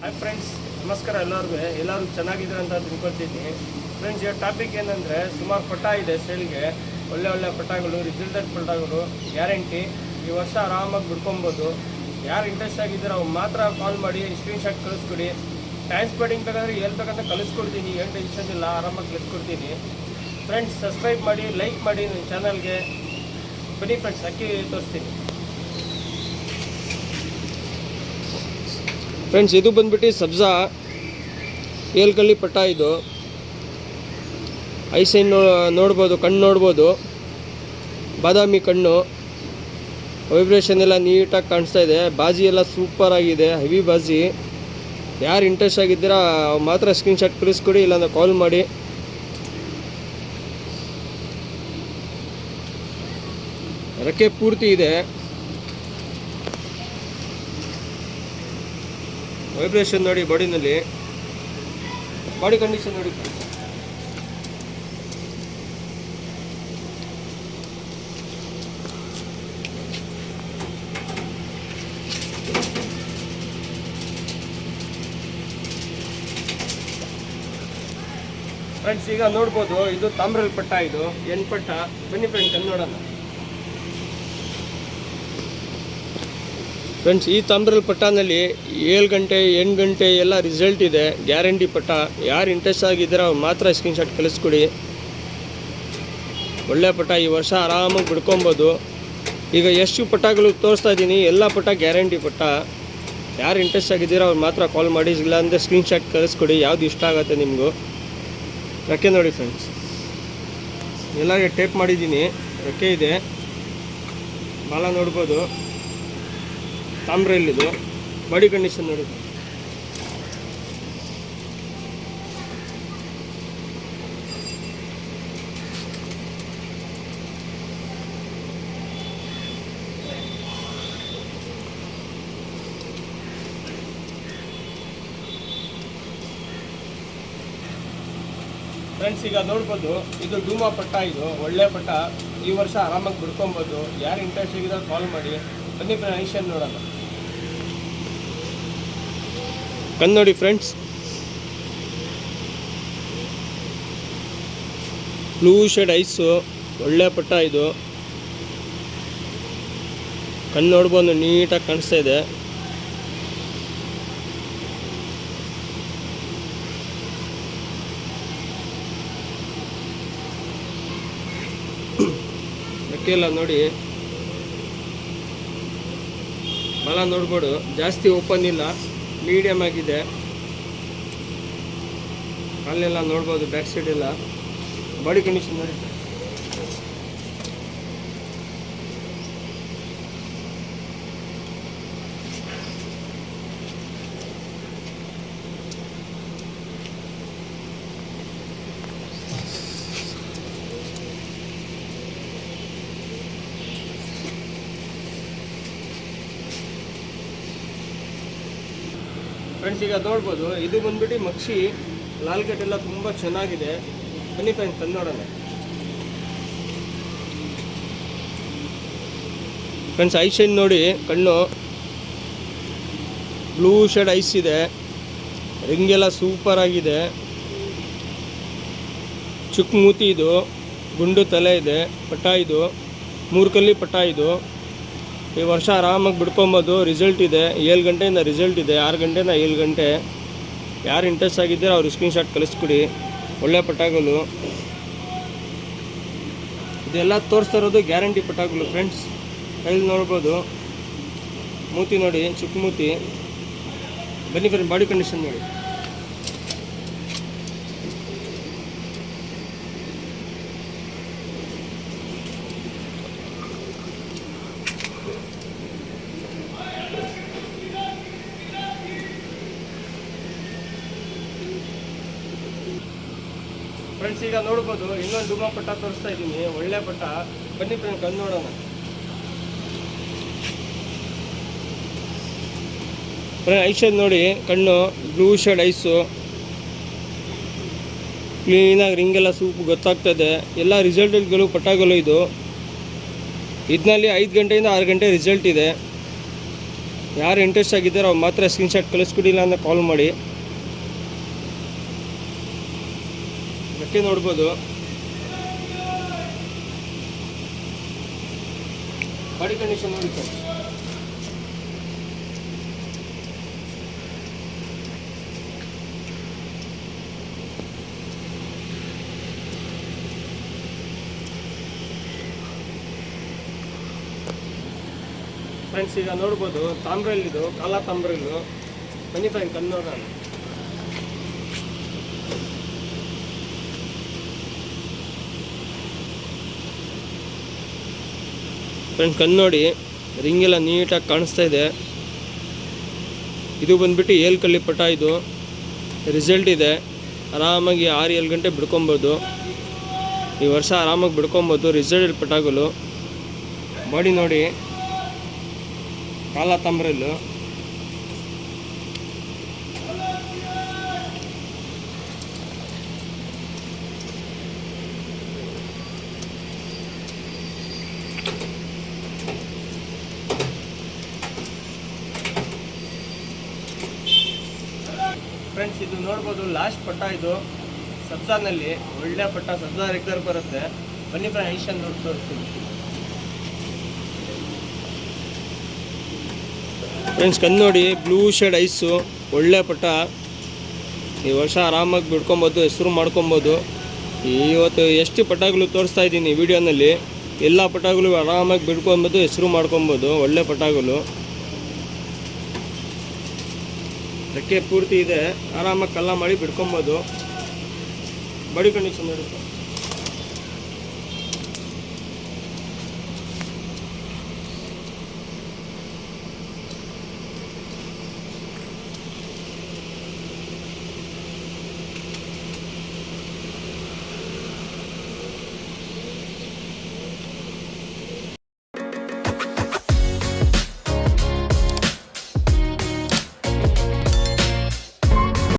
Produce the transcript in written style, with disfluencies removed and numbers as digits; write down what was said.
Hi friends, ನಮಸ್ಕಾರ ಎಲ್ಲರೂ ಚೆನ್ನಾಗಿದ್ದಾರೆ ಅಂತ ತಿಳ್ಕೊಳ್ತೀನಿ. ಫ್ರೆಂಡ್ಸ್, ಈ ಟಾಪಿಕ್ ಏನಂದರೆ, ಸುಮಾರು ಪಟ ಇದೆ ಸೇಲ್ಗೆ. ಒಳ್ಳೆ ಪಟಗಳು, ರಿಸಲ್ಟೆಡ್ ಪಟಗಳು, ಗ್ಯಾರಂಟಿ. ಈ ವರ್ಷ ಆರಾಮಾಗಿ ಬಿಡ್ಕೊಬೋದು. ಯಾರು ಇಂಟ್ರೆಸ್ಟ್ ಆಗಿದ್ದೀರೋ ಅವ್ರು ಮಾತ್ರ ಕಾಲ್ ಮಾಡಿ ಸ್ಕ್ರೀನ್ಶಾಟ್ ಕಳಿಸ್ಕೊಡಿ. ಟ್ರಾನ್ಸ್ಪೋರ್ಟಿಂಗ್ ಬೇಕಾದರೆ ಎಲ್ಲಿ ಬೇಕಂತ ಕಳಿಸ್ಕೊಡ್ತೀನಿ, ಏನು ಟೆನ್ಷನ್ ಇಲ್ಲ, ಆರಾಮಾಗಿ ಕಳಿಸ್ಕೊಡ್ತೀನಿ. ಫ್ರೆಂಡ್ಸ್, ಸಬ್ಸ್ಕ್ರೈಬ್ ಮಾಡಿ, ಲೈಕ್ ಮಾಡಿ ನನ್ನ ಚಾನಲ್ಗೆ. ಬನ್ನಿ ಫ್ರೆಂಡ್ಸ್, ಅಕ್ಕಿ ತೋರಿಸ್ತೀನಿ. ಫ್ರೆಂಡ್ಸ್, ಇದು ಬಂದ್ಬಿಟ್ಟು ಸಬ್ಜಾ ಏಲ್ಕಲ್ಲಿ ಪಟ್ಟ. ಇದು ಐಸೈನ್ ನೋಡ್ಬೋದು, ಕಣ್ಣು ನೋಡ್ಬೋದು, ಬಾದಾಮಿ ಕಣ್ಣು. ವೈಬ್ರೇಷನ್ ಎಲ್ಲ ನೀಟಾಗಿ ಕಾಣಿಸ್ತಾ ಇದೆ. ಬಾಜಿ ಎಲ್ಲ ಸೂಪರ್ ಆಗಿದೆ, ಹೆವಿ ಬಾಜಿ. ಯಾರು ಇಂಟ್ರೆಸ್ಟ್ ಆಗಿದ್ದೀರಾ ಮಾತ್ರ ಸ್ಕ್ರೀನ್ಶಾಟ್ ಕಳಿಸ್ಕೊಡಿ, ಇಲ್ಲಾಂದ್ರೆ ಕಾಲ್ ಮಾಡಿ. ರೆಕ್ಕೆ ಪೂರ್ತಿ ಇದೆ. ವೈಬ್ರೇಷನ್ ನೋಡಿ, ಬಾಡಿನಲ್ಲಿ ಬಾಡಿ ಕಂಡೀಷನ್ ನೋಡಿ. ಫ್ರೆಂಡ್ಸ್, ಈಗ ನೋಡ್ಬೋದು, ಇದು ತಾಮ್ರಲ್ಲಿ ಪಟ್ಟ, ಇದು ಎಣ್ ಪಟ್ಟ. ಬನ್ನಿ ಫ್ರೆಂಡ್ಸ್, ಅಲ್ಲಿ ನೋಡೋಣ. ಫ್ರೆಂಡ್ಸ್, ಈ ತಾಮ್ರಲ್ಲಿ ಪಟ್ಟನಲ್ಲಿ 7 ಗಂಟೆ 8 ಗಂಟೆ ಎಲ್ಲ ರಿಸಲ್ಟ್ ಇದೆ, ಗ್ಯಾರಂಟಿ ಪಟ್ಟ. ಯಾರು ಇಂಟ್ರೆಸ್ಟ್ ಆಗಿದ್ದೀರೋ ಅವ್ರು ಮಾತ್ರ ಸ್ಕ್ರೀನ್ಶಾಟ್ ಕಳಿಸ್ಕೊಡಿ. ಒಳ್ಳೆ ಪಟ್ಟ, ಈ ವರ್ಷ ಆರಾಮಾಗಿ ಬಿಡ್ಕೊಬೋದು. ಈಗ ಎಷ್ಟು ಪಟ್ಟಗಳು ತೋರಿಸ್ತಾ ಇದ್ದೀನಿ, ಎಲ್ಲ ಪಟ್ಟ ಗ್ಯಾರಂಟಿ ಪಟ್ಟ. ಯಾರು ಇಂಟ್ರೆಸ್ಟ್ ಆಗಿದ್ದೀರೋ ಅವ್ರು ಮಾತ್ರ ಕಾಲ್ ಮಾಡಿ, ಇಲ್ಲಾಂದರೆ ಸ್ಕ್ರೀನ್ಶಾಟ್ ಕಳಿಸ್ಕೊಡಿ. ಯಾವುದು ಇಷ್ಟ ಆಗುತ್ತೆ ನಿಮಗೂ. ರೆಕ್ಕೆ ನೋಡಿ ಫ್ರೆಂಡ್ಸ್, ಎಲ್ಲರಿಗೆ ಟೇಪ್ ಮಾಡಿದ್ದೀನಿ. ರೆಕ್ಕೆ ಇದೆ, ಬಾಲ ನೋಡ್ಬೋದು, ತಾಮ್ರಲ್ಲಿದು. ಬಾಡಿ ಕಂಡೀಷನ್ ನೋಡಿ. ಫ್ರೆಂಡ್ಸ್, ಈಗ ನೋಡ್ಬೋದು, ಇದು ಡೂಮಾ ಪಟ್ಟ. ಇದು ಒಳ್ಳೆ ಪಟ್ಟ, ಈ ವರ್ಷ ಆರಾಮಾಗಿ ಬಿಡ್ಕೊಬೋದು. ಯಾರು ಇಂಟ್ರೆಸ್ಟ್ ಆಗಿದ್ರೆ ಕಾಲ್ ಮಾಡಿ. ಬನ್ನಿ ಫ್ರೆಂಡ್, ಐಷನ್ ನೋಡೋಣ. ಕಣ್ಣು ನೋಡಿ ಫ್ರೆಂಡ್ಸ್, ಬ್ಲೂ ಶೇಡ್ ಐಸು, ಒಳ್ಳೆ ಪಟ್ಟ ಇದು. ಕಣ್ಣು ನೋಡ್ಬೋದು, ನೀಟಾಗಿ ಕಾಣಿಸ್ತಾ ಇದೆ. ರೆಕ್ಕೆಲ್ಲ ನೋಡಿ, ಬಾಲ ನೋಡ್ಬೋದು, ಜಾಸ್ತಿ ಓಪನ್ ಇಲ್ಲ, ಮೀಡಿಯಮ್ ಆಗಿದೆ. ಕಾಲೆಲ್ಲ ನೋಡ್ಬೋದು, ಬ್ಯಾಕ್ ಸೈಡ್ ಎಲ್ಲ. ಬಾಡಿ ಕಂಡೀಷನ್ ನೋಡಿ. ಫ್ರೆಂಡ್ಸ್, ಈಗ ನೋಡ್ಬೋದು, ಇದು ಬಂದ್ಬಿಟ್ಟು ಮಕ್ಷಿ. ಲಾಲ್ಗಟ್ ಎಲ್ಲ ತುಂಬ ಚೆನ್ನಾಗಿದೆ. ಬನ್ನಿ ಫ್ರೆಂಡ್ಸ್, ತಂದು ನೋಡೋಣ. ಫ್ರೆಂಡ್ಸ್, ಐಶೈನ್ ನೋಡಿ, ಕಣ್ಣು ಬ್ಲೂ ಶೇಡ್ ಐಸ್ ಇದೆ. ರಿಂಗೆಲ್ಲ ಸೂಪರ್ ಆಗಿದೆ. ಚುಕ್ ಮೂತಿ ಇದು, ಗುಂಡು ತಲೆ ಇದೆ. ಪಟ್ಟ ಇದು 3 ಕಲ್ಲಿ ಪಟ್ಟ. ಇದು ಈ ವರ್ಷ ಆರಾಮಾಗಿ ಬಿಡ್ಕೊಬೋದು. ರಿಸಲ್ಟ್ ಇದೆ, 7 ಗಂಟೆಯಿಂದ ರಿಸಲ್ಟ್ ಇದೆ, 6 ಗಂಟೆಯಿಂದ 7 ಗಂಟೆ. ಯಾರು ಇಂಟ್ರೆಸ್ಟ್ ಆಗಿದ್ದೀರೋ ಅವ್ರು ಸ್ಕ್ರೀನ್ಶಾಟ್ ಕಳಿಸ್ಕೊಡಿ. ಒಳ್ಳೆ ಪಟ್ಟಗಳು ಇದೆಲ್ಲ ತೋರಿಸ್ತಾ ಇರೋದು, ಗ್ಯಾರಂಟಿ ಪಟ್ಟಗಳು. ಫ್ರೆಂಡ್ಸ್, ಕೈಲಿ ನೋಡ್ಬೋದು, ಮೂತಿ ನೋಡಿ, ಚುಕ್ ಮೂತಿ. ಬನ್ನಿ ಫ್ರೆಂಡ್, ಬಾಡಿ ಕಂಡೀಷನ್ ನೋಡಿ. ಫ್ರೆಂಡ್ಸ್, ಈಗ ನೋಡ್ಬೋದು, ಇನ್ನೊಂದು ಡೂಮಾ ಪಟ್ಟ ತೋರಿಸ್ತಾ ಇದ್ದೀನಿ, ಒಳ್ಳೆ ಪಟ್ಟ. ಬನ್ನಿ ಫ್ರೆಂಡ್, ಕಣ್ಣು ನೋಡೋಣ. ಫ್ರೆಂಡ್, ಐಶೇಡ್ ನೋಡಿ, ಕಣ್ಣು ಬ್ಲೂ ಶೇಡ್ ಐಸು, ಕ್ಲೀನಾಗಿ ರಿಂಗೆಲ್ಲ ಸೂಪ್ ಗೊತ್ತಾಗ್ತದೆ. ಎಲ್ಲ ರಿಸಲ್ಟ್ಗಳು ಪಟ್ಟಗಳು. ಇದು ಇದರಲ್ಲಿ 5 ಗಂಟೆಯಿಂದ 6 ಗಂಟೆ ರಿಸಲ್ಟ್ ಇದೆ. ಯಾರು ಇಂಟ್ರೆಸ್ಟ್ ಆಗಿದ್ದಾರೋ ಅವ್ರು ಮಾತ್ರ ಸ್ಕ್ರೀನ್ಶಾಟ್ ಕಳಿಸ್ಕೊಡಿಲ್ಲ ಅಂದರೆ ಕಾಲ್ ಮಾಡಿ. ರೆಕ್ಕೆ ನೋಡ್ಬೋದು, ಬಾಡಿ ಕಂಡೀಷನ್ ನೋಡಿ ಸರ್. ಫ್ರೆಂಡ್ಸ್ ಈಗ ನೋಡ್ಬೋದು ತಾಮ್ರಲ್ಲಿದು ಕಾಲಾ ತಾಮ್ರಲ್ಲು. ಬನ್ನಿ ಫ್ರೆಂಡ್ ಕನ್ನೋಣ. ಫ್ರೆಂಡ್ ಕಣ್ಣು ನೋಡಿ, ರಿಂಗೆಲ್ಲ ನೀಟಾಗಿ ಕಾಣಿಸ್ತಾ ಇದೆ. ಇದು ಬಂದ್ಬಿಟ್ಟು 7 ಕಲ್ಲಿ ಪಟ. ಇದು ರಿಸಲ್ಟ್ ಇದೆ, ಆರಾಮಾಗಿ 6-7 ಗಂಟೆ ಬಿಡ್ಕೊಬೋದು. ಈ ವರ್ಷ ಆರಾಮಾಗಿ ಬಿಡ್ಕೊಬೋದು ರಿಸಲ್ಟ್ ಪಟಾಗಳು. ಬಾಡಿ ನೋಡಿ ಕಾಲಾ ತಾಮ್ರಲ್ಲು. ಫ್ರೆಂಡ್ಸ್ ಇದು ನೋಡ್ಬೋದು ಲಾಸ್ಟ್ ಪಟ್ಟ. ಇದು ಸಬ್ಜಾನಲ್ಲಿ ಒಳ್ಳೆ ಪಟ್ಟ, ಸಬ್ಜಾ ರೆಗ್ಯುಲರ್ ಬರುತ್ತೆ. ಬನ್ನಿ ಫ್ರೆಂಡ್ ಐಷನ್ ನೋಡಿ ತೋರಿಸ್ತೀನಿ. ಫ್ರೆಂಡ್ಸ್ ಕಣ್ಣು ನೋಡಿ, ಬ್ಲೂ ಶೇಡ್ ಐಸು, ಒಳ್ಳೆ ಪಟ್ಟ. ಈ ವರ್ಷ ಆರಾಮಾಗಿ ಬಿಡ್ಕೊಬೋದು, ಹೆಸರು ಮಾಡ್ಕೊಬೋದು. ಇವತ್ತು ಎಷ್ಟು ಪಟಾಗಳು ತೋರಿಸ್ತಾ ಇದ್ದೀನಿ ವಿಡಿಯೋನಲ್ಲಿ, ಎಲ್ಲ ಪಟಾಗಳು ಆರಾಮಾಗಿ ಬಿಡ್ಕೊಬೋದು, ಹೆಸರು ಮಾಡ್ಕೊಬೋದು. ಒಳ್ಳೆ ಪಟಾಗಳು, ರೆಕ್ಕೆ ಪೂರ್ತಿ ಇದೆ, ಆರಾಮಾಗಿ ಕಲ್ಲ ಮಾಡಿ ಬಿಡ್ಕೊಬೋದು. ಬಾಡಿ ಕಂಡೀಷನ್ ಇರುತ್ತೆ.